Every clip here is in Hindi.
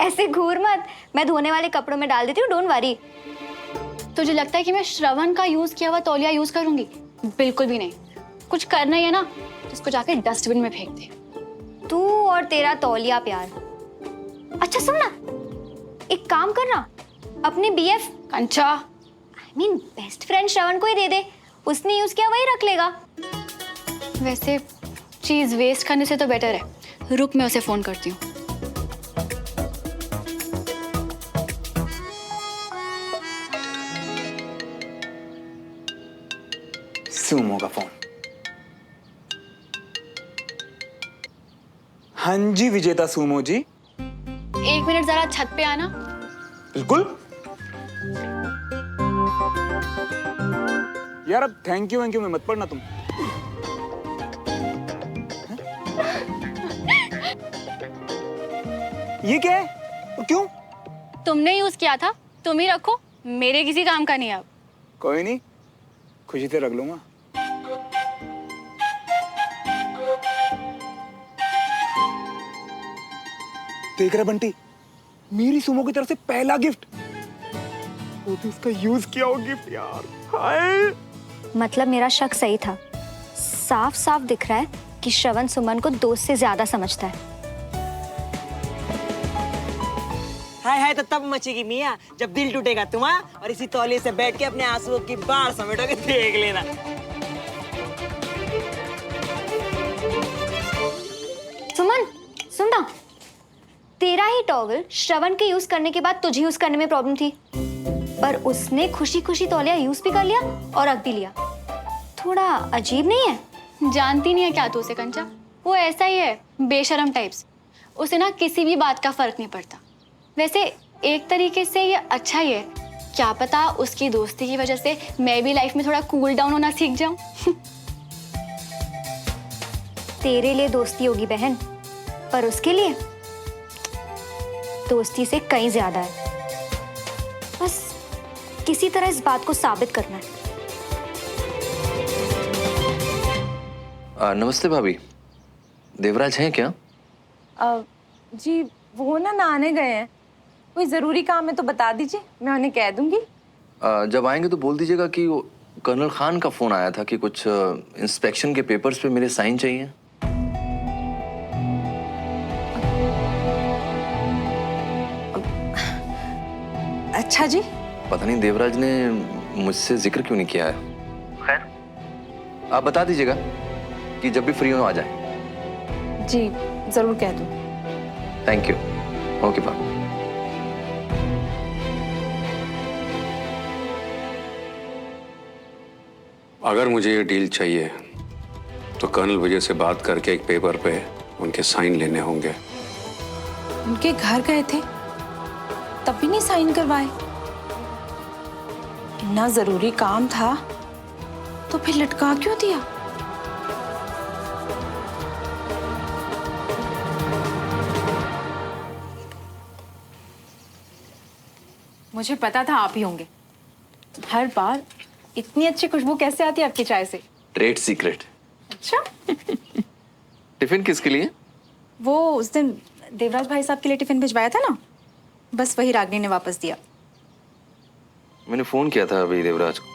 ऐसे घूर मत, मैं धोने वाले कपड़ों में डाल देती हूँ, डोंट वरी। तुझे लगता है कि मैं श्रवण का यूज किया हुआ तौलिया यूज करूंगी? बिल्कुल भी नहीं। कुछ करना ही है ना, इसको जाके डस्टबिन में फेंक दे। तू और तेरा तौलिया प्यार। अच्छा सुन ना, एक काम करना, अपने बीएफ कंचा, बेस्ट फ्रेंड श्रवण को ही दे दे, उसने यूज किया वही रख लेगा। वैसे चीज वेस्ट करने से तो बेटर है। रुक, मैं उसे फोन करती हूँ। सुमो का फोन। हाँ जी विजेता सुमो जी। 1 मिनट जरा छत पे आना। बिल्कुल यार, अब थैंक यू में मत पढ़ना तुम। ये क्या है और क्यों? तुमने यूज किया था, तुम ही रखो, मेरे किसी काम का नहीं। अब कोई नहीं, खुशी से रख लूंगा। देख रहा बंटी, मेरी सुमो की तरफ से पहला गिफ्ट, वो भी उसका यूज किया हो गिफ्ट यार। हाय, मतलब मेरा शक सही था, साफ साफ दिख रहा है कि श्रवण सुमन को दोस्त से ज्यादा समझता है। हाय हाय तो तब मचेगी मियाँ जब दिल टूटेगा तुम्हारा, और इसी तौलिए से बैठ के अपने आंसुओं की बाढ़ समेटोगे, देख लेना। सुमन सुन ना, तेरा ही टॉवल श्रवण के यूज करने के बाद तुझे यूज करने में प्रॉब्लम थी, पर उसने खुशी खुशी तौलिया यूज भी कर लिया और रख भी लिया। थोड़ा अजीब नहीं है? जानती नहीं है क्या तू उसे कंचा? वो ऐसा ही है, बेशरम टाइप्स। उसे ना किसी भी बात का फर्क नहीं पड़ता। वैसे एक तरीके से ये अच्छा ही है, क्या पता उसकी दोस्ती की वजह से मैं भी लाइफ में थोड़ा कूल डाउन होना सीख जाऊं। तेरे लिए दोस्ती होगी बहन, पर उसके लिए दोस्ती से कहीं ज्यादा है। बस किसी तरह इस बात को साबित करना है। नमस्ते भाभी, देवराज हैं क्या? जी वो ना नहाने गए हैं, कोई ज़रूरी काम है तो बता दीजिए, मैं उन्हें कह दूंगी। जब आएंगे तो बोल दीजिएगा कि वो कर्नल खान का फोन आया था कि कुछ इंस्पेक्शन के पेपर्स पे मेरे साइन चाहिए। अच्छा जी। पता नहीं देवराज ने मुझसे जिक्र क्यों नहीं किया है। खैर आप बता दीजिएगा कि जब भी फ्री हो आ जाए। जी ज़रूर कह दूँ। Thank you. Okay bye. अगर मुझे ये डील चाहिए तो कर्नल विजय से बात करके एक पेपर पे उनके साइन लेने होंगे। उनके घर गए थे तब भी नहीं साइन करवाए? इतना ज़रूरी काम था तो फिर लटका क्यों दिया? मुझे पता था आप ही होंगे। हर बार इतनी अच्छी खुशबू कैसे आती है आपकी चाय से? Trade secret. अच्छा। टिफिन किसके लिए? वो उस दिन देवराज भाई साहब के लिए टिफिन भिजवाया था ना, बस वही रागिनी ने वापस दिया। मैंने फोन किया था अभी देवराज को।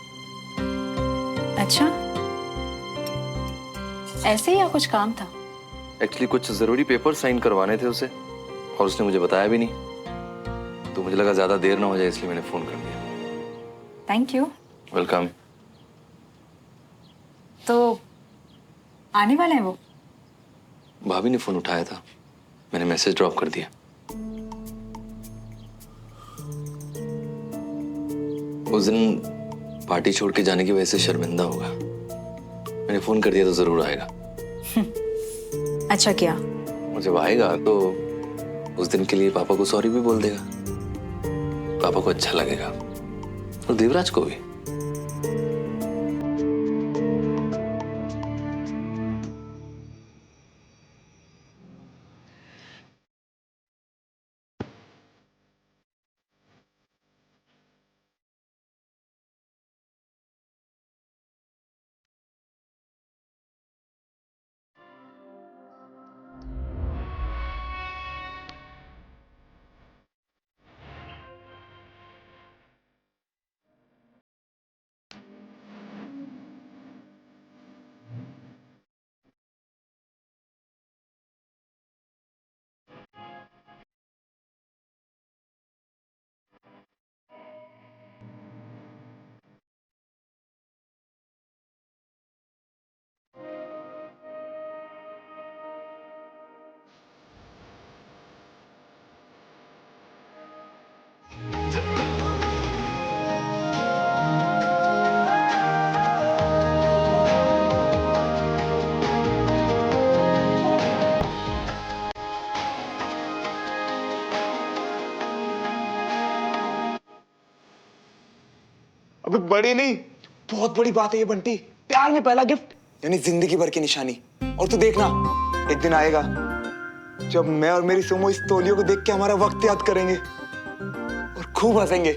अच्छा, ऐसे ही या कुछ काम था? एक्चुअली कुछ जरूरी पेपर साइन करवाने थे उसे, और उसने मुझे बताया भी नहीं, तो मुझे लगा ज्यादा देर ना हो जाए, इसलिए मैंने फोन कर दिया। Thank you. वेलकम। तो आने वाले हैं वो? भाभी ने फोन उठाया था, मैंने मैसेज ड्रॉप कर दिया। उस दिन पार्टी छोड़ के जाने की वजह से शर्मिंदा होगा, मैंने फोन कर दिया तो जरूर आएगा। अच्छा किया। और जब आएगा तो उस दिन के लिए पापा को सॉरी भी बोल देगा, पापा को अच्छा लगेगा और देवराज को भी। बड़ी नहीं, बहुत बड़ी बात है ये बंटी। प्यार में पहला गिफ्ट यानी जिंदगी भर की निशानी। और तू देखना, एक दिन आएगा जब मैं और मेरी सुमो इस तौलियों को देख के हमारा वक्त याद करेंगे और खूब हंसेंगे।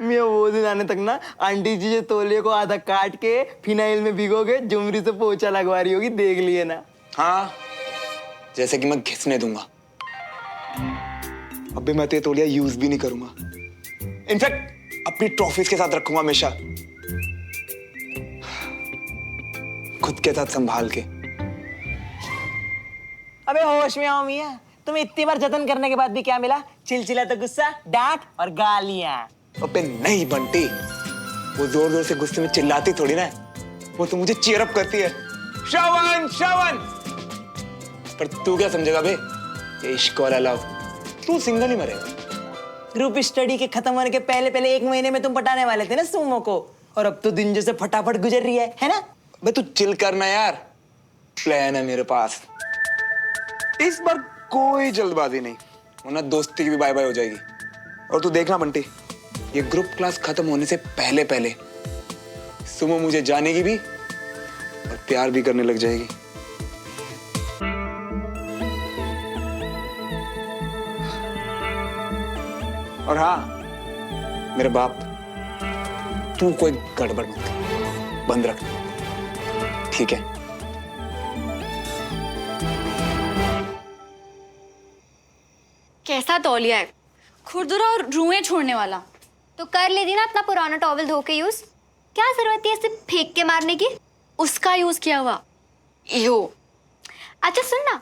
मैं वो दिन आने तक ना आंटी जी जो तौलिए को आधा काट के फिनाइल में भिगोगे जुमरी से पोछा लगवा रही होगी, देख लिए ना। हाँ, जैसे कि मैं घिसने दूंगा। अबे मैं तो ये तौलिया यूज भी नहीं करूंगा, इनफैक्ट अपनी ट्रॉफीज के साथ रखूंगा हमेशा, खुद के साथ संभाल के। अबे होश में आओ मियां, तुम्हें इतनी बार जतन करने के बाद भी क्या मिला? चिलचिला तो गुस्सा, डांट और गालियां। अबे नहीं बंटी, वो जोर जोर से गुस्से में चिल्लाती थोड़ी ना है, वो तो मुझे चीयर अप करती है, श्रवण श्रवण। पर तू क्या समझेगा बे, ये इश्क वाला लव, तू सिंगल ही मरेगा। ग्रुप स्टडी के खत्म होने के पहले पहले 1 महीने में तुम पटाने वाले थे ना सुमो को, और अब तो दिन जैसे फटाफट गुजर रही है ना? बे तू चिल करना यार, प्लान है मेरे पास। इस बार कोई जल्दबाजी नहीं, वरना दोस्ती की भी बाय बाय हो जाएगी। और तू देखना बंटी, ये ग्रुप क्लास खत्म होने से पहले पहले सुमो मुझे जानेगी भी और प्यार भी करने लग जाएगी। और हाँ मेरे बाप, तू कोई गड़बड़ मत कर, बंद रख, ठीक है? कैसा तौलिया है, खुरदुरा और रुएं छोड़ने वाला। तो कर लेती ना अपना पुराना टॉवल धो के यूज, क्या जरूरत है इसे फेंक के मारने की? उसका यूज किया हुआ। यो। अच्छा सुन ना,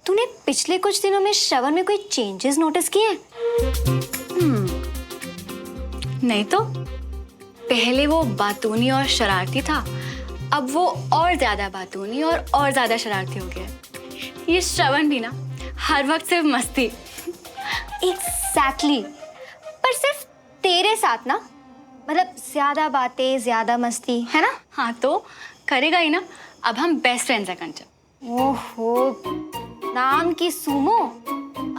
तूने पिछले कुछ दिनों में श्रवण में कोई चेंजेस नोटिस किए हैं? नहीं तो, पहले वो बातूनी और शरारती था, अब वो और ज्यादा बातूनी और ज्यादा शरारती हो गया। ये श्रवण भी ना हर वक्त सिर्फ मस्ती। एग्जैक्टली, पर सिर्फ तेरे साथ ना, मतलब ज्यादा बातें ज्यादा मस्ती, है ना? हाँ तो करेगा ही ना, अब हम बेस्ट फ्रेंड्स हैं कंचन। ओहो, नाम की सुमो,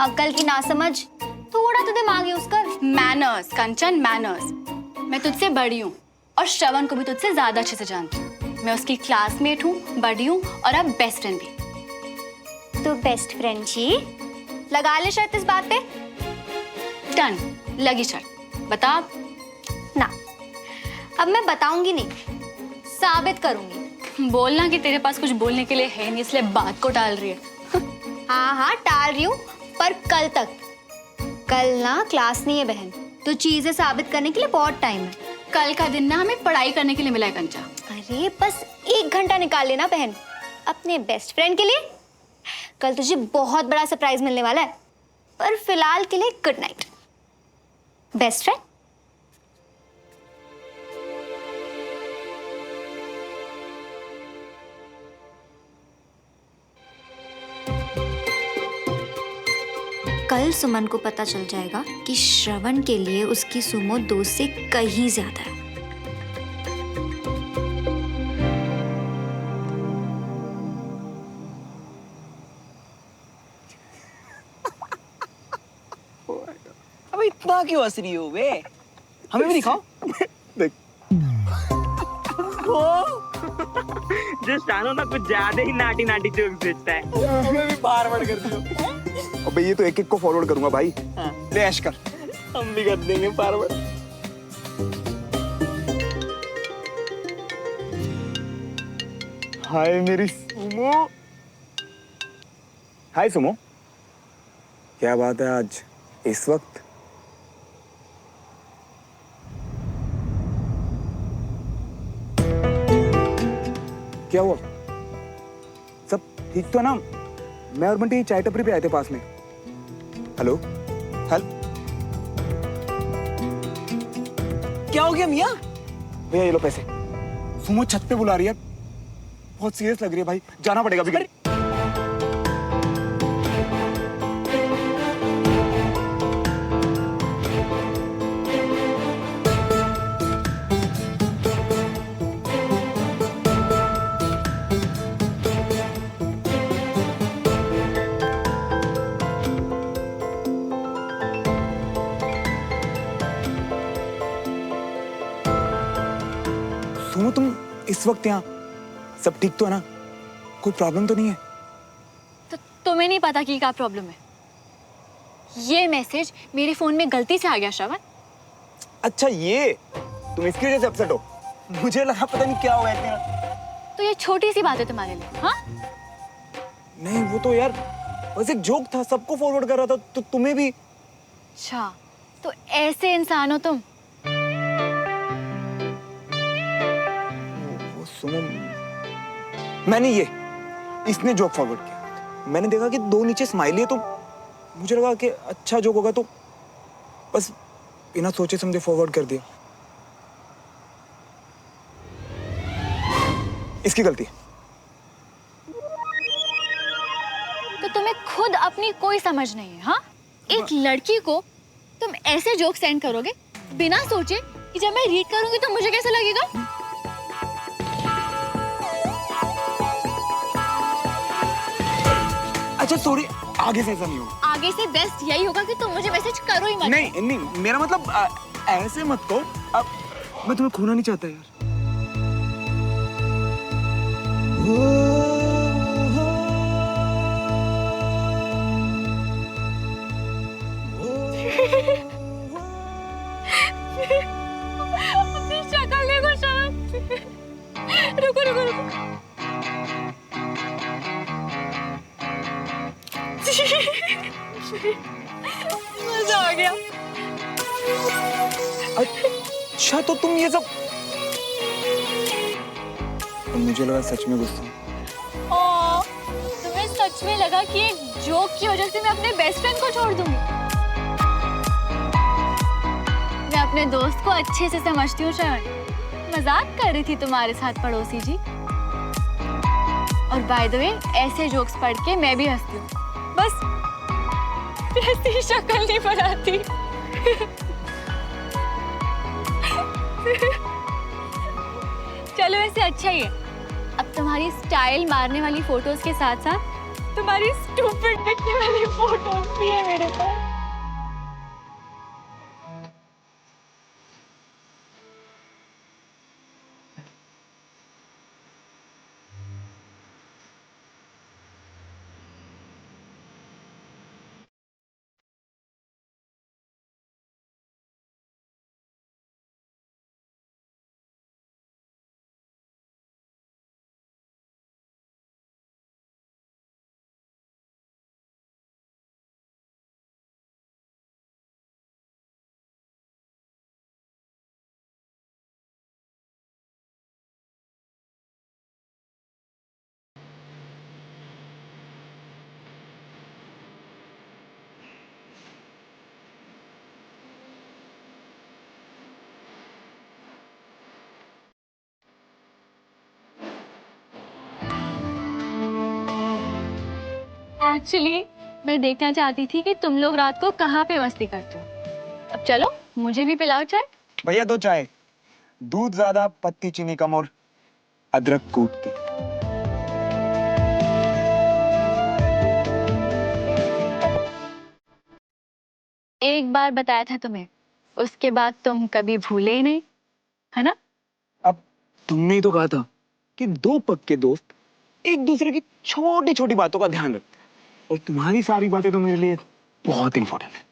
अक्ल की नासमझ, थोड़ा तो दिमाग यूज कर। मैनर्स कंचन, मैनर्स। मैं तुझसे बड़ी हूँ और श्रवण को भी तुझसे ज्यादा अच्छे से जानती हूँ। मैं उसकी क्लासमेट हूँ, बड़ी हूँ और अब बेस्ट फ्रेंड भी। तो बेस्ट फ्रेंड जी, लगा ले शर्त इस बात पे? डन, लगी शर्त। बता। ना, अब मैं बताऊंगी नहीं, साबित करूंगी। बोलना कि तेरे पास कुछ बोलने के लिए है नहीं, इसलिए बात को टाल रही है। हाँ हाँ टाल रही हूँ, पर कल तक। कल ना क्लास नहीं है बहन, तो चीजें साबित करने के लिए बहुत टाइम है। कल का दिन ना हमें पढ़ाई करने के लिए मिला है कंचा। अरे बस 1 घंटा निकाल लेना बहन, अपने बेस्ट फ्रेंड के लिए। कल तुझे बहुत बड़ा सरप्राइज मिलने वाला है, पर फिलहाल के लिए गुड नाइट बेस्ट फ्रेंड। कल सुमन को पता चल जाएगा कि श्रवण के लिए उसकी सुमो दोस्त से कहीं ज्यादा है। अब इतना क्यों हंस रही हो बे? हमें भी दिखाओ। देख, जो शानो ना कुछ ज्यादा ही नाटी नाटी जोक सोचता है। हमें भी फॉरवर्ड कर दो। अबे ये तो एक एक को फॉरवर्ड करूंगा भाई। हाँ। ले ऐश कर। हम भी कर देंगे फॉरवर्ड। हाय मेरी सुमो। हाय सुमो, क्या बात है आज इस वक्त? क्या हुआ? सब ठीक तो है ना? मैं और बंटी चाय टपरी पे आए थे पास में। हेलो हेलो, क्या हो गया मियां? भैया ये लो पैसे। सुमो छत पे बुला रही है, बहुत सीरियस लग रही है भाई, जाना पड़ेगा अभी। इस वक्त यहाँ सब ठीक तो है ना? कोई प्रॉब्लम तो नहीं है? तो तुम्हें नहीं पता कि क्या प्रॉब्लम है? ये मैसेज मेरे फोन में गलती से आ गया श्रवण। अच्छा ये तुम इसकी वजह से अपसेट हो? मुझे लगा पता नहीं क्या हुआ है इतना। तो ये छोटी सी बात है तुम्हारे लिए, हाँ? नहीं वो तो यार बस एक जोक था, सबको फॉरवर्ड कर रहा था, तो तुम्हें भी। अच्छा, तो ऐसे इंसान हो तुम? वो सुनो, मैंने ये इसने जोक फॉरवर्ड किया, मैंने देखा कि दो नीचे स्माइली है, तो मुझे लगा कि अच्छा जोक होगा, तो बस बिना सोचे समझे फॉरवर्ड कर दिया। इसकी गलती है। तो तुम्हें खुद अपनी कोई समझ नहीं है, हाँ? एक लड़की को तुम ऐसे जोक सेंड करोगे बिना सोचे कि जब मैं रीड करूंगी तो मुझे कैसा लगेगा? अच्छा सॉरी, आगे से ऐसा नहीं होगा। आगे से बेस्ट यही होगा कि तुम मुझे मैसेज करो ही मत। नहीं नहीं, मेरा मतलब ऐसे मत कहो। अब मैं तुम्हें खोना नहीं चाहता यार। अपनी शक्ल देखो श्रवण। रुको रुको रुको। मजा आ गया। अच्छा तो तुम ये सब, मुझे लगा सच में गुस्सा। ओ, तुम्हें सच में लगा कि एक जोक की वजह से मैं अपने बेस्ट फ्रेंड को छोड़ दूंगी? मैं अपने दोस्त को अच्छे से समझती हूँ श्रवण। मजाक कर रही थी तुम्हारे साथ पड़ोसी जी। और बाय द वे ऐसे जोक्स पढ़ के मैं भी हंसती हूँ, बस वैसी शक्ल नहीं बनाती। चलो वैसे अच्छा ही है, अब तुम्हारी स्टाइल मारने वाली फोटोज के साथ साथ तुम्हारी स्टूपिड दिखने वाली फोटोज भी है मेरे पास। एक्चुअली मैं देखना चाहती थी कि तुम लोग रात को कहाँ पे मस्ती करते हो। अब चलो मुझे भी पिलाओ चाय। भैया दो चाय, दूध ज्यादा, पत्ती चीनी कम और अदरक कूट के। एक बार बताया था तुम्हें, उसके बाद तुम कभी भूले ही नहीं, है ना? अब तुमने ही तो कहा था कि दो पक्के दोस्त एक दूसरे की छोटी छोटी बातों का ध्यान रखते हैं, और तुम्हारी सारी बातें तो मेरे लिए बहुत इंपॉर्टेंट है।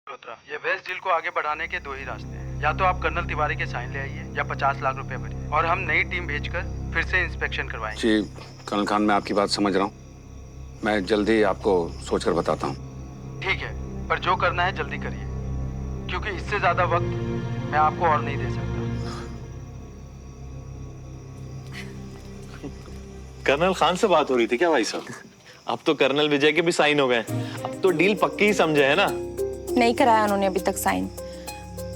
मल्होत्रा, ये वेस्ट डील को आगे बढ़ाने के दो ही रास्ते हैं। या तो आप कर्नल तिवारी के साइन ले आइए या 50 लाख रुपए भरिए और हम नई टीम भेजकर फिर से इंस्पेक्शन करवाएंगे। जी कर्नल खान, मैं आपकी बात समझ रहा हूँ। मैं जल्दी आपको सोचकर बताता हूँ। ठीक है, पर जो करना है जल्दी करिए, क्योंकि इससे ज्यादा वक्त मैं आपको और नहीं दे सकता। कर्नल खान से बात हो रही थी क्या भाई साहब? अब तो कर्नल विजय के भी साइन हो गए। अब तो डील पक्की ही समझे है ना? नहीं कराया उन्होंने अभी तक साइन।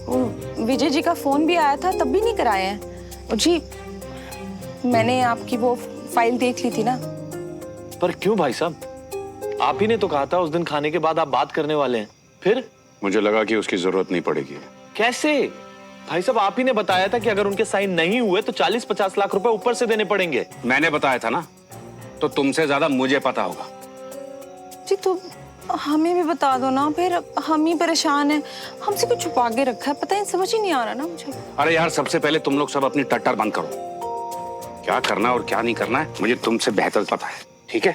वो विजय जी का फोन भी आया था, तब भी नहीं कराए हैं। और जी मैंने आपकी वो फाइल देख ली थी ना। पर क्यों भाई साहब? आप ही ने तो कहा था उस दिन खाने के बाद आप बात करने वाले हैं। फिर मुझे लगा कि उसकी जरूरत नहीं पड़ेगी। कैसे? भाई साहब आप ही ने बताया था कि अगर उनके साइन नहीं हुए तो 40-50 लाख रुपए ऊपर से देने पड़ेंगे। मैंने बताया था ना, तो तुमसे ज्यादा मुझे पता होगा। जी तो हमें भी बता दो ना, फिर हम ही परेशान हैं। हमसे कुछ छुपा के रखा है, पता है, समझ ही नहीं आ रहा ना मुझे। अरे यार, सबसे पहले तुम लोग सब अपनी टट्टर बंद करो। क्या करना और क्या नहीं करना है मुझे तुमसे बेहतर पता है, ठीक है?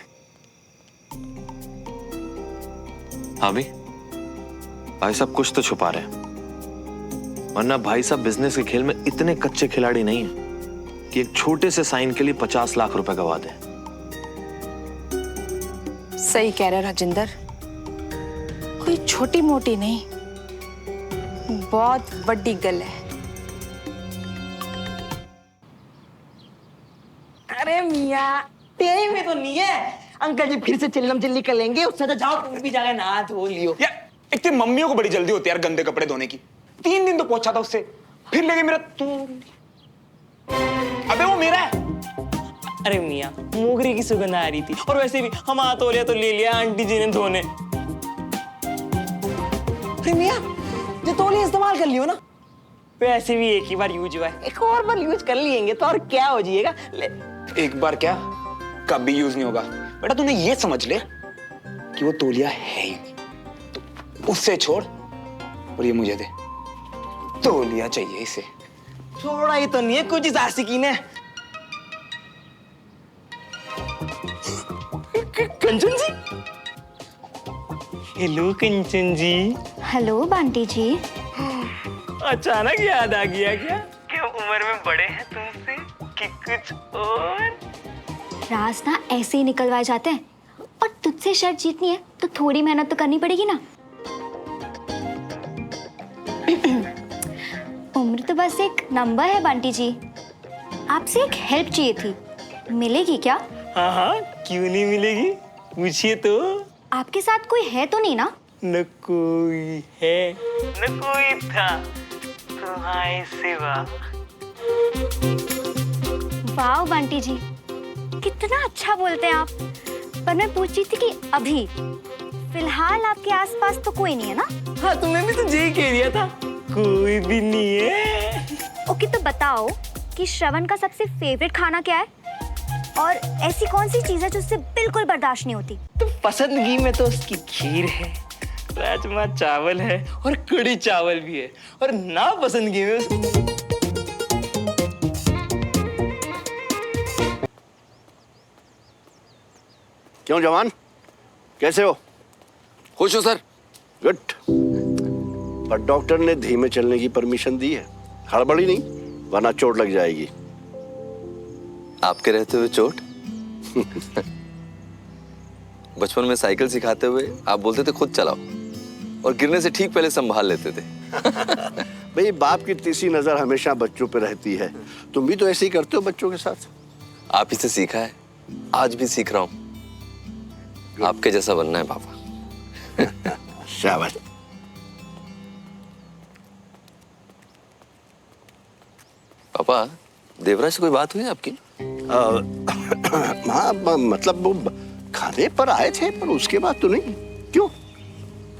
हाँ भाई साहब कुछ तो छुपा रहे हैं, वरना भाई साहब बिजनेस के खेल में इतने कच्चे खिलाड़ी नहीं है कि एक छोटे से साइन के लिए 50 लाख रुपए गवा दें। सही कह रहे राजेंद्र, कोई छोटी मोटी नहीं, बहुत बड़ी गल है। अरे मियाँ, तेरे में तो नहीं है। अंकल जी फिर से चिल्लम चिल्ली कर लेंगे, उससे तो जाओ तुम भी जाके नहा धो लियो। यार इतनी मम्मियों को बड़ी जल्दी होती है यार गंदे कपड़े धोने की। 3 दिन तो पहुंचा था उससे, फिर लेके मेरा तू। अबे वो मेरा है। अरे मियाँ, मोगरे की सुगंध आ रही थी, और वैसे भी हम हाथ धो लिया तो ले लिया आंटी जी ने धोने। अरे मियाँ, जो तौलिया इस्तेमाल कर लियो ना, वैसे भी एक ही बार यूज हुआ है, एक और बार यूज कर लेंगे तो और क्या हो जाएगा। एक बार क्या, कभी यूज नहीं होगा बेटा। तूने ये समझ ले कि वो तौलिया है ही नहीं, तो उससे छोड़ और ये मुझे दे। तौलिया चाहिए इसे। थोड़ा ही तो नहीं है, कुछ इस आशिकी ने। कंचन जी, हेलो कंचन जी। हेलो बंटी जी। अचानक याद आ गया क्या? क्यों उम्र में बड़े हैं तुमसे कि कुछ और? राज ना ऐसे ही निकलवाए जाते हैं, और तुझसे शर्त जीतनी है तो थोड़ी मेहनत तो करनी पड़ेगी ना। उम्र तो बस एक नंबर है बंटी जी। आपसे एक हेल्प चाहिए थी, मिलेगी क्या? हाँ हाँ, क्यों नहीं मिलेगी, पूछिए तो। आपके साथ कोई है तो नहीं ना? न कोई है न कोई था तुम्हारे सिवा। वाह बंटी जी, कितना अच्छा बोलते हैं आप। पर मैं पूछ रही थी कि अभी फिलहाल आपके आसपास तो कोई नहीं है ना? हाँ, तुम्हें भी तो यही कह दिया था, कोई भी नहीं है। ओके तो बताओ कि श्रवण का सबसे फेवरेट खाना क्या है, और ऐसी कौन सी चीज है जो उससे बिल्कुल बर्दाश्त नहीं होती? तो पसंदगी में तो उसकी खीर है, राजमा चावल है, और कड़ी चावल भी है, और ना पसंदगी में क्यों जवान, कैसे हो? खुश हो सर? गुड। पर डॉक्टर ने धीमे चलने की परमिशन दी है, हड़बड़ी नहीं, वरना चोट लग जाएगी। आपके रहते हुए चोट? बचपन में साइकिल सिखाते हुए आप बोलते थे खुद चलाओ, और गिरने से ठीक पहले संभाल लेते थे। भाई, बाप की तीसरी नजर हमेशा बच्चों पे रहती है। तुम भी तो ऐसे ही करते हो बच्चों के साथ। आप ही से सीखा है, आज भी सीख रहा हूँ। आपके जैसा बनना है पापा। शाबाश। पापा, देवराज से कोई बात हुई आपकी? हाँ, मतलब वो खाने पर आए थे, पर उसके बाद तो नहीं। क्यों?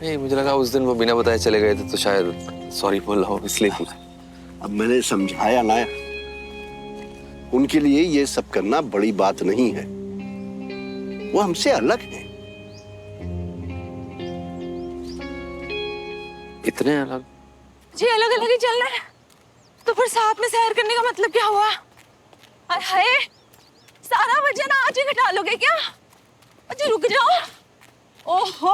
नहीं, मुझे लगा उस दिन वो बिना बताए चले गए थे, तो शायद सॉरी बोल रहा हूँ इसलिए पूछा। अब मैंने समझाया ना, उनके लिए ये सब करना बड़ी बात नहीं है, वो हमसे अलग है। इतने अलग? जी अलग अलग ही चलना है, तो फिर साथ में सैर करने का मतलब क्या हुआ? हाय, सारा वजन आज ही घटा लोगे क्या? अच्छा रुक जाओ। ओहो,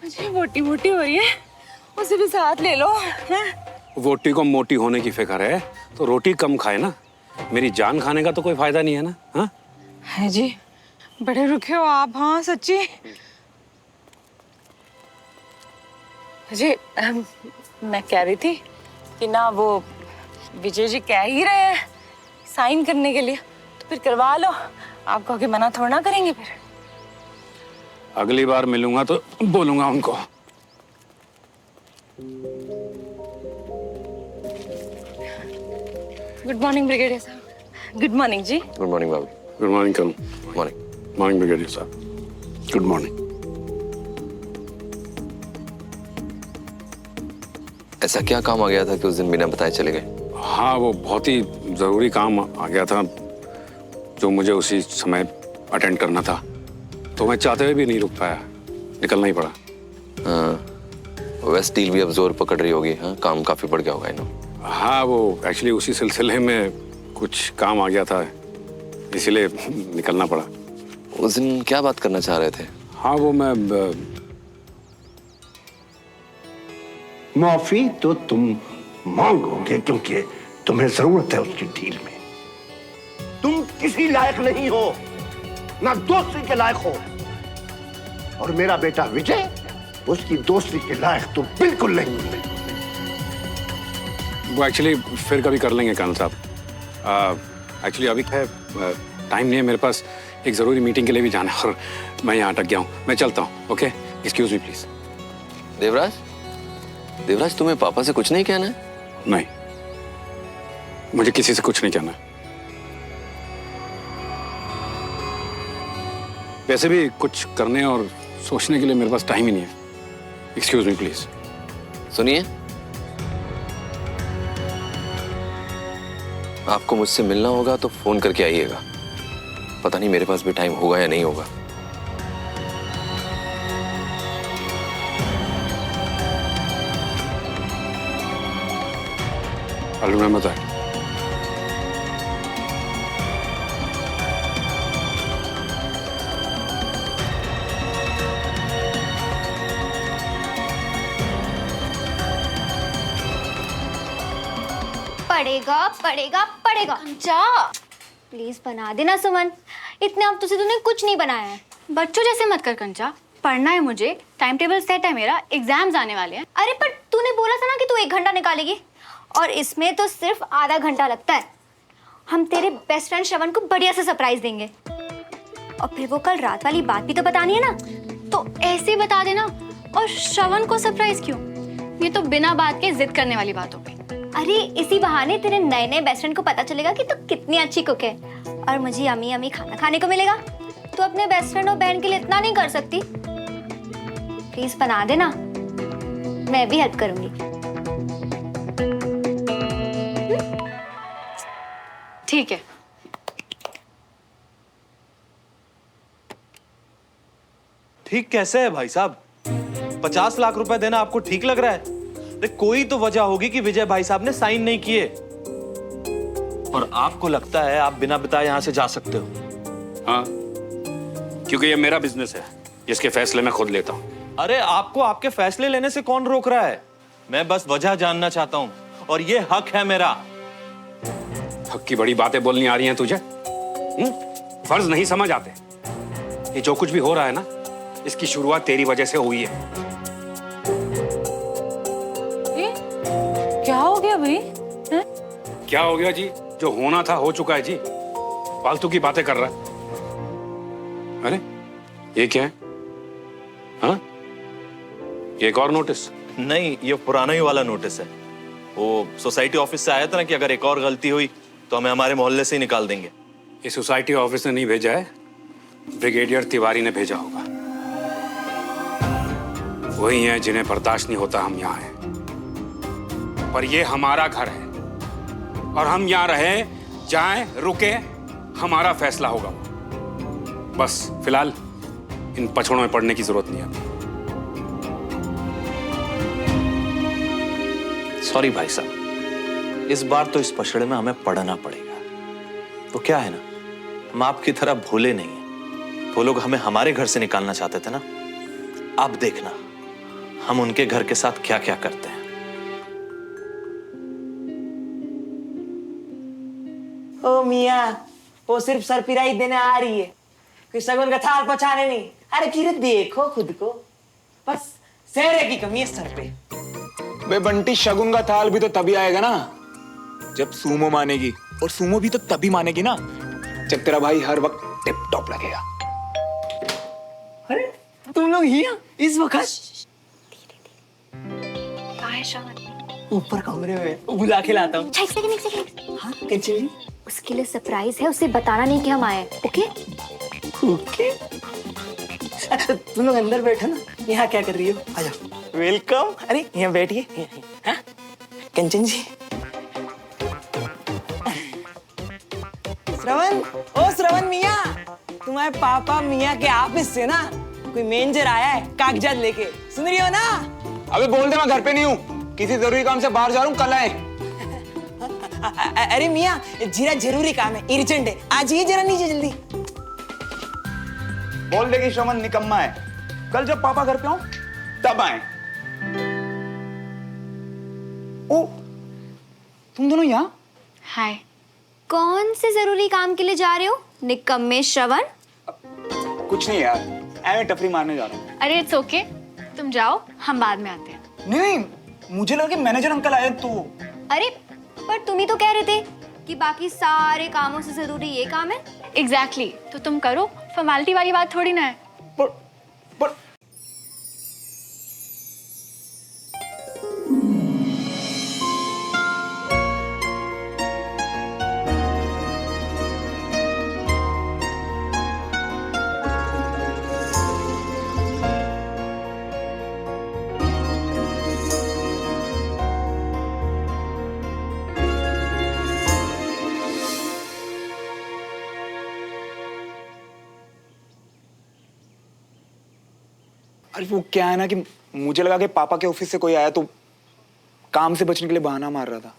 मुझे मोटी मोटी हो रही है, उसे भी साथ ले लो। हैं? वोटी को मोटी होने की फिक्र है तो रोटी कम खाए ना, मेरी जान खाने का तो कोई फायदा नहीं है ना। हाँ है जी, बड़े रुखे हो आप। हाँ सच्ची जी। मैं कह रही थी कि ना वो विजय जी कह ही रहे हैं साइन करने के लिए, तो फिर करवा लो। आप कहोगे मना थोड़ा ना करेंगे फिर। अगली बार मिलूंगा तो बोलूंगा उनको। गुड मॉर्निंग ब्रिगेडियर साहब। गुड मॉर्निंग जी। गुड मॉर्निंग भाभी। Good morning colonel. Morning. Morning brigadier साहब। Good morning. ऐसा क्या काम आ गया था कि उस दिन बिना बताए चले गए? हाँ, वो बहुत ही जरूरी काम आ गया था जो मुझे उसी समय अटेंड करना था, तो मैं चाहते हुए भी नहीं रुक पाया, निकलना ही पड़ा। हाँ, वेस्ट डील भी अब जोर पकड़ रही होगी। हाँ, काम काफी बढ़ गया होगा इन्हों। हाँ, वो एक्चुअली उसी सिलसिले में कुछ काम आ गया था, इसीलिए निकलना पड़ा। उस दिन क्या बात करना चाह रहे थे? हाँ, वो मैं माफी तो तुम मांगोगे क्योंकि तुम्हें जरूरत है उसकी डील में। तुम किसी लायक नहीं हो, ना दोस्ती के लायक हो, और मेरा बेटा विजय उसकी दोस्ती के लायक तो बिल्कुल नहीं है। वो एक्चुअली फिर कभी कर लेंगे कर्नल साहब। एक्चुअली अभी है टाइम नहीं है मेरे पास, एक जरूरी मीटिंग के लिए भी जाना है और मैं यहाँ अटक गया हूँ। मैं चलता हूँ। Okay, excuse me please. Devraj, Devraj तुम्हें पापा से कुछ नहीं कहना है? नहीं, मुझे किसी से कुछ नहीं कहना है। वैसे भी कुछ करने और सोचने के लिए मेरे पास टाइम ही नहीं है। Excuse me please. सुनिए, आपको मुझसे मिलना होगा तो फोन करके आइएगा। पता नहीं मेरे पास भी टाइम होगा या नहीं होगा। I'll remember that. पड़ेगा पड़ेगा पड़ेगा। कंचा, प्लीज बना देना सुमन, इतने हफ्तों से तूने कुछ नहीं बनाया है। बच्चों जैसे मत कर कंचा। पढ़ना है मुझे, टाइम टेबल सेट है मेरा, एग्जाम्स आने वाले हैं। अरे पर तूने बोला था ना कि तू 1 घंटा निकालेगी, और इसमें तो सिर्फ आधा घंटा लगता है। हम तेरे बेस्ट फ्रेंड श्रवण को बढ़िया से सरप्राइज देंगे, और फिर वो कल रात वाली बात भी तो बतानी है ना। तो ऐसे ही बता देना। और श्रवण को सरप्राइज क्यों? ये तो बिना बात के जिद करने वाली बात हो गई। अरे इसी बहाने तेरे नए नए बेस्ट फ्रेंड को पता चलेगा कि तू कितनी अच्छी कुक है, और मुझे यमी यमी खाना खाने को मिलेगा। तू अपने बेस्ट फ्रेंड और बहन के लिए इतना नहीं कर सकती? प्लीज बना देना, मैं भी हेल्प करूंगी। ठीक है। ठीक कैसे है भाई साहब? 50 लाख रुपए देना आपको ठीक लग रहा है? अरे कोई तो वजह होगी कि विजय भाई साहब ने साइन नहीं किए, और आपको लगता है आप बिना बताए यहां से जा सकते हो? हाँ, क्योंकि ये मेरा बिजनेस है, इसके फैसले मैं खुद लेता हूँ। अरे आपको आपके फैसले लेने से कौन रोक रहा है? मैं बस वजह जानना चाहता हूँ, और ये हक है मेरा। हक की बड़ी बातें बोलनी आ रही हैं तुझे? फर्ज नहीं समझ आते? ये जो कुछ भी हो रहा है ना, इसकी शुरुआत तेरी वजह से हुई है। क्या हो गया भाई? हैं? क्या हो गया जी? जो होना था हो चुका है जी। फालतू की बातें कर रहा है। अरे ये क्या है? हाँ, ये एक और नोटिस? नहीं, ये पुराना ही वाला नोटिस है। वो सोसाइटी ऑफिस से आया था ना कि अगर एक और गलती हुई तो हमें हमारे मोहल्ले से ही निकाल देंगे। ये सोसाइटी ऑफिस ने नहीं भेजा है, ब्रिगेडियर तिवारी ने भेजा होगा। वही हैं जिन्हें बर्दाश्त नहीं होता हम यहाँ हैं। पर ये हमारा घर है, और हम यहाँ रहे, जाएं, रुके, हमारा फैसला होगा। बस फिलहाल इन पछड़ों में पड़ने की जरूरत नहीं है। सॉरी भाई साहब, इस बार तो इस पछड़े में हमें पढ़ना पड़ेगा। तो क्या है ना, हम आपकी तरह भोले नहीं हैं। वो लोग हमें हमारे घर से निकालना चाहते थे ना, अब देखना हम उनके घर के साथ क्या क्या करते हैं। ओ मियाँ, वो सिर्फ सरपिराई देने आ रही है, कोई शगुन का थाल पहुंचाने नहीं। अरे किरे देखो खुद को, बस सेहरे की कमी है सर पे। बे बंटी, शगुन का थाल भी तो तभी आएगा ना जब सूमो मानेगी, और सूमो भी तो तभी मानेगी ना जब तेरा भाई हर वक्त टिप टॉप लगेगा। अरे तुम लोग यहाँ इस वक्त? कहाँ है श्रवण? ऊपर कमरे में, बुला के लाता हूँ। एक सेकंड। हाँ कंचन, उसके लिए सरप्राइज है, उसे बताना नहीं कि हम आए हैं, ओके? ओके। तुम लोग अंदर बैठो ना, यहाँ क्या कर रही हो? आ जाओ। वेलकम। अरे यहाँ बैठिए। हाँ कंचन जी। श्रवण, ओ श्रवण मियाँ, तुम्हारे पापा मियाँ के ऑफिस से ना कोई मैनेजर आया है कागजात लेके, सुन रही हो ना? अबे बोल दे मैं घर पे नहीं हूँ, किसी जरूरी काम से बाहर जा रहा हूँ, कल आए। अरे मियाँ, जीरा जरूरी काम है, अर्जेंट है, आज ये जरा नीचे जल्दी। बोल देगी श्रवण निकम्मा है, कल जब पापा घर पे हो तब आए। ओ, तुम दोनों यहाँ? हाय। कौन से जरूरी काम के लिए जा रहे हो निकम्मे श्रवण? कुछ नहीं यार, ऐਵੇਂ टपरी मारने जा रहा हूँ। अरे इट्स ओके, तुम जाओ, हम बाद में आते हैं। नहीं, मुझे लगा कि मैनेजर अंकल आए तो। अरे पर तुम ही तो कह रहे थे कि बाकी सारे कामों से जरूरी ये काम है। एग्जैक्टली, तो तुम करो, फॉर्मेलिटी वाली बात थोड़ी ना है। पर अरे वो क्या है ना कि मुझे लगा कि पापा के ऑफिस से कोई आया तो काम से बचने के लिए बहाना मार रहा था।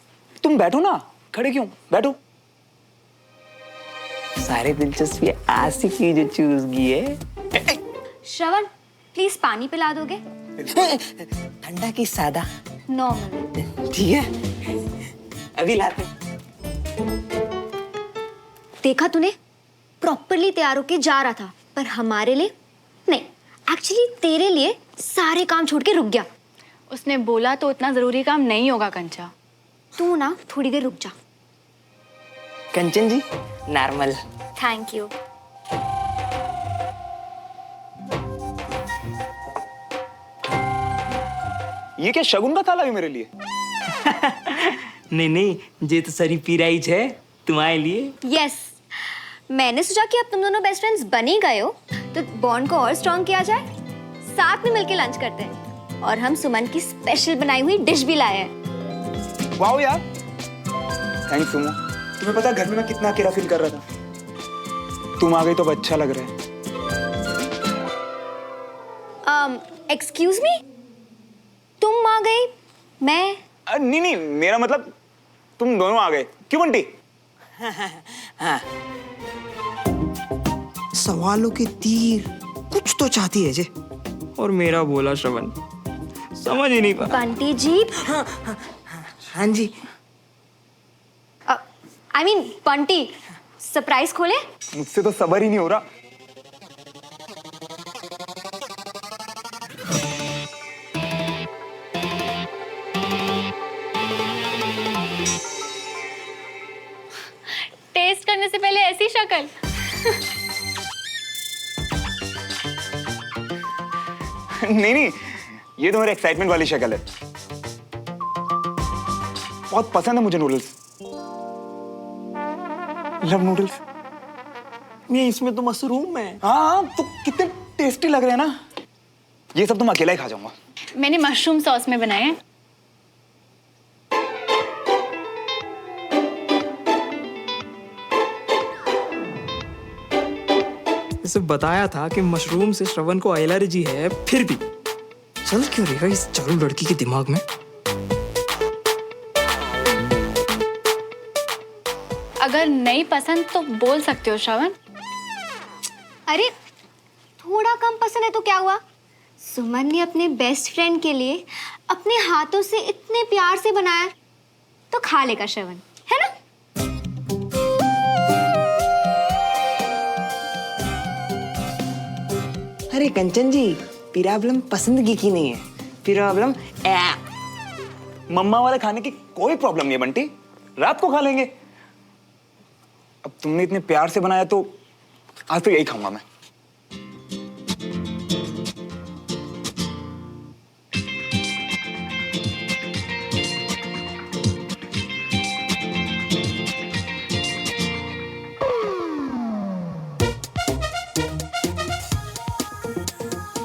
तुम बैठो ना, खड़े क्यों, बैठो। सारे दिलचस्पी आसिफ की जो चूज की है। श्रवण प्लीज पानी पिला दोगे? ठंडा की सादा? नॉर्मल। ठीक है, अभी लाते। देखा तूने, प्रॉपरली तैयार होके जा रहा था, पर हमारे लिए नहीं, एक्चुअली तेरे लिए सारे काम छोड़ के रुक गया। उसने बोला तो इतना जरूरी काम नहीं होगा कंचा। तू ना थोड़ी देर रुक जा। कंचन जी, नॉर्मल। Thank you. ये क्या शगुन का थाला है मेरे लिए? नहीं नहीं, ये तो सरी पिराइज है तुम्हारे लिए। यस, मैंने सोचा कि अब तुम दोनों बेस्ट फ्रेंड्स बन ही गए हो तो बॉन्ड को और स्ट्रॉन्ग किया जाए। साथ में मिलके लंच करते हैं, और हम सुमन की स्पेशल बनाई हुई डिश भी लाए हैं। वाओ यार, थैंक्स सुमो। तुम्हें पता घर में मैं कितना अकेला फील कर रहा था, तुम आ गई तो अब अच्छा लग रहा है। एक्सक्यूज मी, तुम आ गई, मैं? नहीं नहीं, मेरा मतलब तुम दोनों आ गए। क्यों बंटी? हाँ। सवालों के तीर कुछ तो चाहती है जे, और मेरा बोला श्रवण समझ ही नहीं पा। बंटी जी। हाँ जी। आई मीन बंटी, सरप्राइज खोले? मुझसे तो सबर ही नहीं हो रहा। टेस्ट करने से पहले ऐसी शक्ल। नहीं नहीं, ये तो मेरी एक्साइटमेंट वाली शक्ल है। बहुत पसंद है मुझे नूडल्स, लव नूडल्स। ये इसमें तो मशरूम है। हाँ, तो कितने टेस्टी लग रहे हैं ना। ये सब तुम अकेला ही खा जाऊंगा। मैंने मशरूम सॉस में बनाए हैं। इसे बताया था कि मशरूम से श्रवण को एलर्जी है, फिर भी चल क्यों रहेगा इस चालू लड़की के दिमाग में? अगर नहीं पसंद तो बोल सकते हो श्रवण। अरे थोड़ा कम पसंद है तो क्या हुआ, सुमन ने अपने बेस्ट फ्रेंड के लिए अपने हाथों से इतने प्यार से बनाया, तो खा लेगा श्रवण, है ना? अरे कंचन जी, प्रॉब्लम पसंदगी की नहीं है, प्रॉब्लम मम्मा वाले खाने की कोई प्रॉब्लम नहीं है बंटी, रात को खा लेंगे। अब तुमने इतने प्यार से बनाया तो आज तो यही खाऊंगा मैं।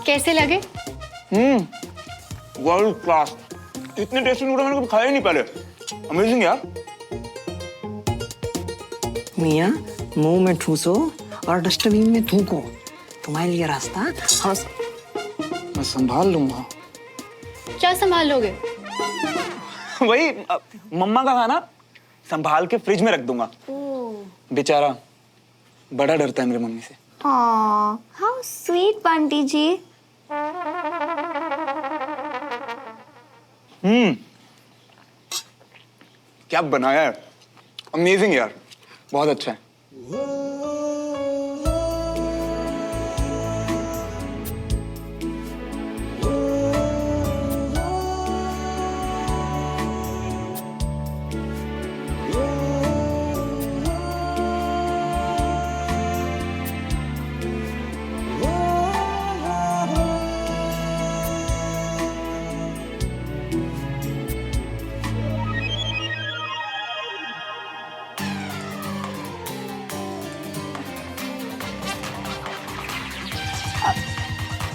कैसे लगे? World class. इतने टेस्टी नूडल मैंने कभी खाए ही नहीं पहले। अमेजिंग यार। मियाँ, मुंह में ठूसो और डस्टबिन में थूको, तुम्हारे लिए रास्ता हम मैं संभाल लूंगा। क्या संभाल लोगे? वही मम्मा का खाना संभाल के फ्रिज में रख दूंगा। बेचारा बड़ा डरता है मेरी मम्मी से। हाउ स्वीट बंटी जी। क्या बनाया है, अमेजिंग यार, बहुत अच्छा है।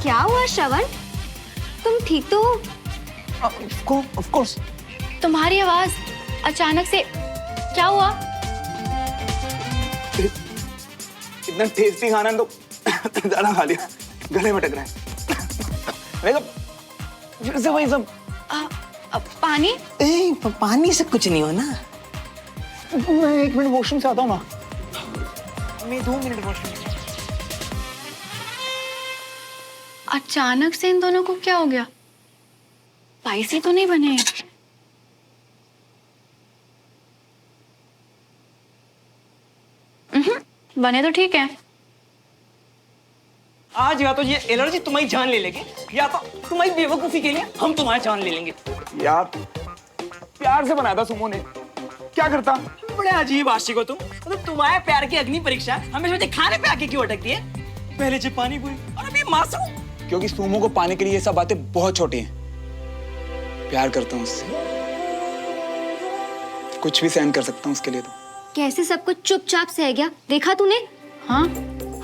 क्या हुआ श्रवण, तुम ठीक तो हो? Of course. तुम्हारी आवाज अचानक से क्या हुआ? इतना टेस्टी खाना तो ज्यादा खा लिया, गले में अटक रहा है। फिर से वही सब। पानी? पानी से कुछ नहीं हो ना। मैं 1 मिनट वॉशरूम से आता हूँ ना। मैं 2 मिनट वॉशरूम। अचानक से इन दोनों को क्या हो गया? स्पाइसी तो नहीं बने? बने तो ठीक है। आज या तो ये एलर्जी तुम्हारी जान ले लेगी, या तो तुम्हारी बेवकूफी के लिए हम तुम्हारी जान ले लेंगे। यार प्यार से बनाया था सुमो ने, क्या करता। बड़े अजीब आशिक हो तुम। मतलब तुम्हारे प्यार की अग्नि परीक्षा हमेशा मुझे खाने पे आके क्यों अटकती है? पहले जब पानी पूरी और अभी मासूम। क्योंकि सुमो को पाने के लिए ये सब बातें बहुत छोटी हैं। प्यार करता हूँ उससे, कुछ भी सहन कर सकता हूँ उसके लिए। तो कैसे सब कुछ चुपचाप सह गया, देखा तूने? हाँ,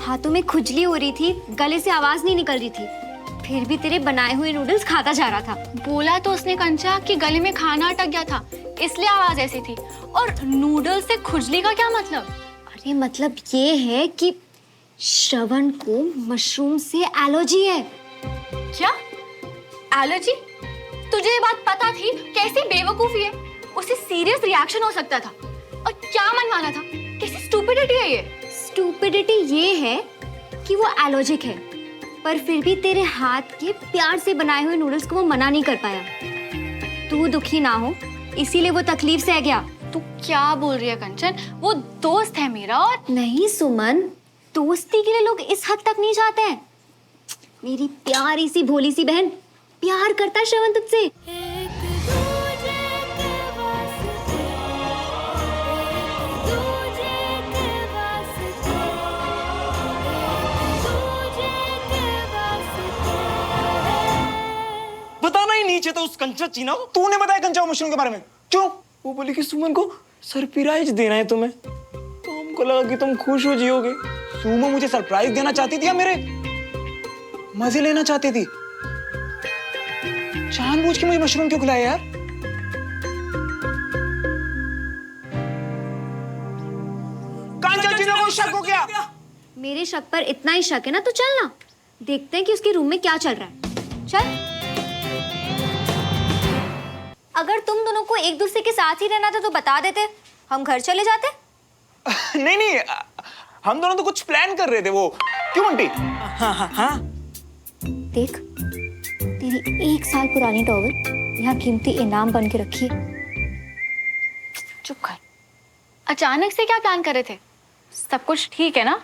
हाथों में खुजली हो रही थी, गले से आवाज नहीं निकल रही थी, फिर भी तेरे बनाए हुए नूडल्स खाता जा रहा था। बोला तो उसने कंचा कि गले में खाना अटक गया था, इसलिए आवाज ऐसी थी। और नूडल्स से खुजली का क्या मतलब? अरे मतलब ये है कि श्रवण को मशरूम से एलर्जी है। क्या एलर्जी? तुझे ये बात पता थी? कैसी बेवकूफी है, उसे सीरियस रिएक्शन हो सकता था। और क्या मनवाना था? कैसी स्टूपिडिटी है ये? स्टूपिडिटी ये है कि वो एलर्जिक है, पर फिर भी तेरे हाथ के प्यार से बनाए हुए नूडल्स को वो मना नहीं कर पाया। तू दुखी ना हो, इसीलिए वो तकलीफ सह गया। तू क्या बोल रही है कंचन? वो दोस्त है मेरा। और नहीं सुमन, दोस्ती के लिए लोग इस हद तक नहीं जाते हैं। मेरी प्यारी सी भोली सी बहन, प्यार करता है श्रवण तुझसे। बताना ही नीचे तो उस कंचा चीना को। तूने बताया कंचा मशरूम के बारे में? क्यों? वो बोली कि सुमन को सरप्राइज देना है तुम्हें, तो हमको लगा कि तुम खुश हो जियोगे। सुमो मुझे सरप्राइज देना चाहती थी या मेरे मजे लेना चाहती थी? जानबूझ के मुझे मशरूम क्यों खिलाया यार? कंचा चीना को शक हो गया। मेरे शक पर इतना ही शक है ना, तो चल ना, देखते हैं कि उसके रूम में क्या चल रहा है। चल। अगर तुम दोनों को एक दूसरे के साथ ही रहना था तो बता देते, हम घर चले जाते। नहीं नहीं, हम दोनों तो कुछ प्लान कर रहे थे। वो क्यों बंटी? हाँ हाँ हाँ। देख, मेरी 1 साल पुरानी टॉवल यहाँ कीमती इनाम बन के रखी है। चुप कर। अचानक से क्या प्लान कर रहे थे? सब कुछ ठीक है ना?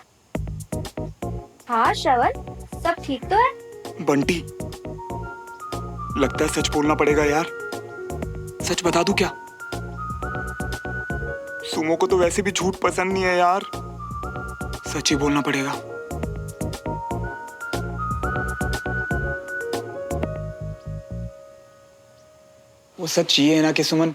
हाँ श्रवण, सब ठीक तो है। बंटी, लगता है सच बोलना पड़ेगा यार। सच बता दूं क्या? सुमो को तो वैसे भी झूठ पसंद नहीं है यार। सच ही बोलना पड़ेगा। वो सच ये है ना कि सुमन,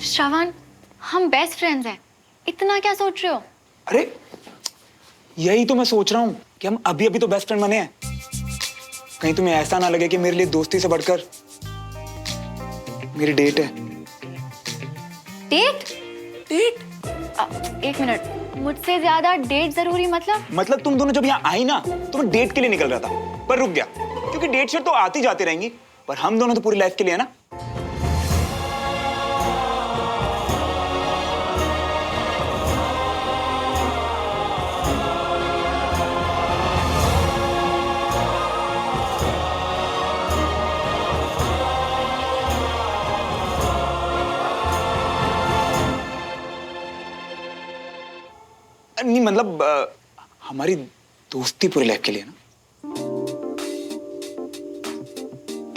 श्रवण, हम बेस्ट फ्रेंड्स हैं, इतना क्या सोच रहे हो? अरे यही तो मैं सोच रहा हूँ कि हम अभी अभी तो बेस्ट फ्रेंड बने हैं। कहीं तुम्हें ऐसा ना लगे कि मेरे लिए दोस्ती से बढ़कर मेरी डेट है। डेट? एक मिनट, मुझसे ज्यादा डेट जरूरी मतलब तुम दोनों जब यहाँ आई ना तो मैं डेट के लिए निकल रहा था, पर रुक गया क्योंकि डेट शेट तो आती जाती रहेंगी, पर हम दोनों तो पूरी लाइफ के लिए है ना। नहीं मतलब हमारी दोस्ती पूरी लाइफ के लिए ना।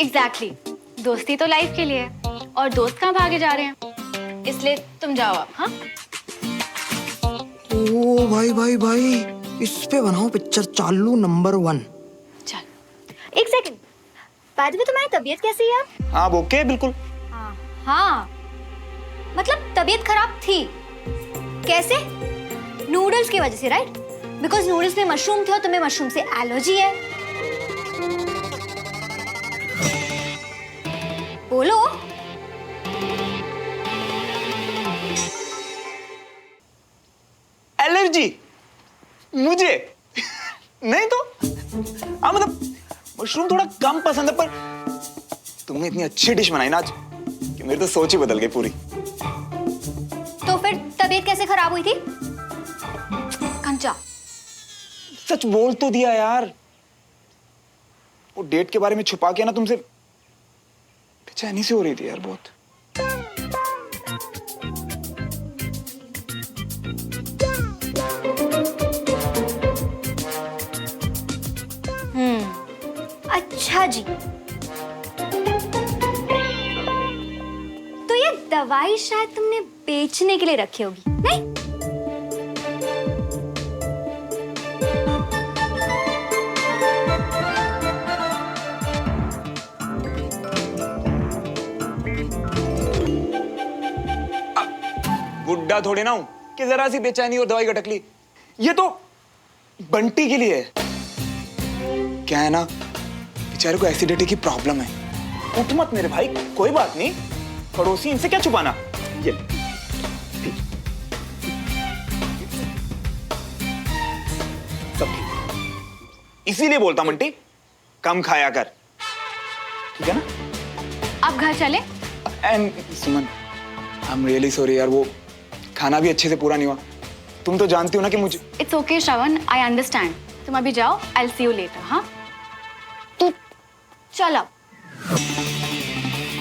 एग्जैक्टली, दोस्ती तो लाइफ के लिए है और दोस्त कहाँ भागे जा रहे हैं, इसलिए तुम जाओ अब। हाँ ओ भाई भाई भाई, इस पे बनाओ पिक्चर चालू नंबर 1। चल। 1 सेकंड, बाद में तुम्हारी तबीयत कैसी है अब? हाँ ओके बिल्कुल। हाँ मतलब तबीयत खराब थी। कैसे? नूडल्स की वजह से, राइट? बिकॉज नूडल्स में मशरूम थे और तुम्हें मशरूम से एलर्जी है। बोलो। एलर्जी मुझे नहीं तो हाँ मतलब मशरूम थोड़ा कम पसंद है, पर तुमने इतनी अच्छी डिश बनाई ना आज कि मेरी तो सोच ही बदल गई पूरी। तो फिर तबीयत कैसे खराब हुई थी? कंचा, सच बोल तो दिया यार। वो डेट के बारे में छुपा के ना तुमसे बेचैनी सी हो रही थी यार बहुत। अच्छा जी, तो ये दवाई शायद तुमने बेचने के लिए रखी होगी, नहीं? बुड्ढा थोड़े ना हूं कि जरा सी बेचैनी और दवाई गटक ली। ये तो बंटी के लिए है। क्या है ना, बेचारे को एसिडिटी की प्रॉब्लम है। उठ मत मेरे भाई, कोई बात नहीं, पड़ोसी, इनसे क्या छुपाना। ये सब ठीक, इसीलिए बोलता हूं बंटी, कम खाया कर, ठीक है ना? अब घर चले। And Suman, I am really sorry यार, वो खाना भी अच्छे से पूरा नहीं हुआ। तुम तो जानती हो ना कि मुझे। It's okay Shravan, I understand. तुम अभी जाओ, I will see you later. हाँ तू चल अब।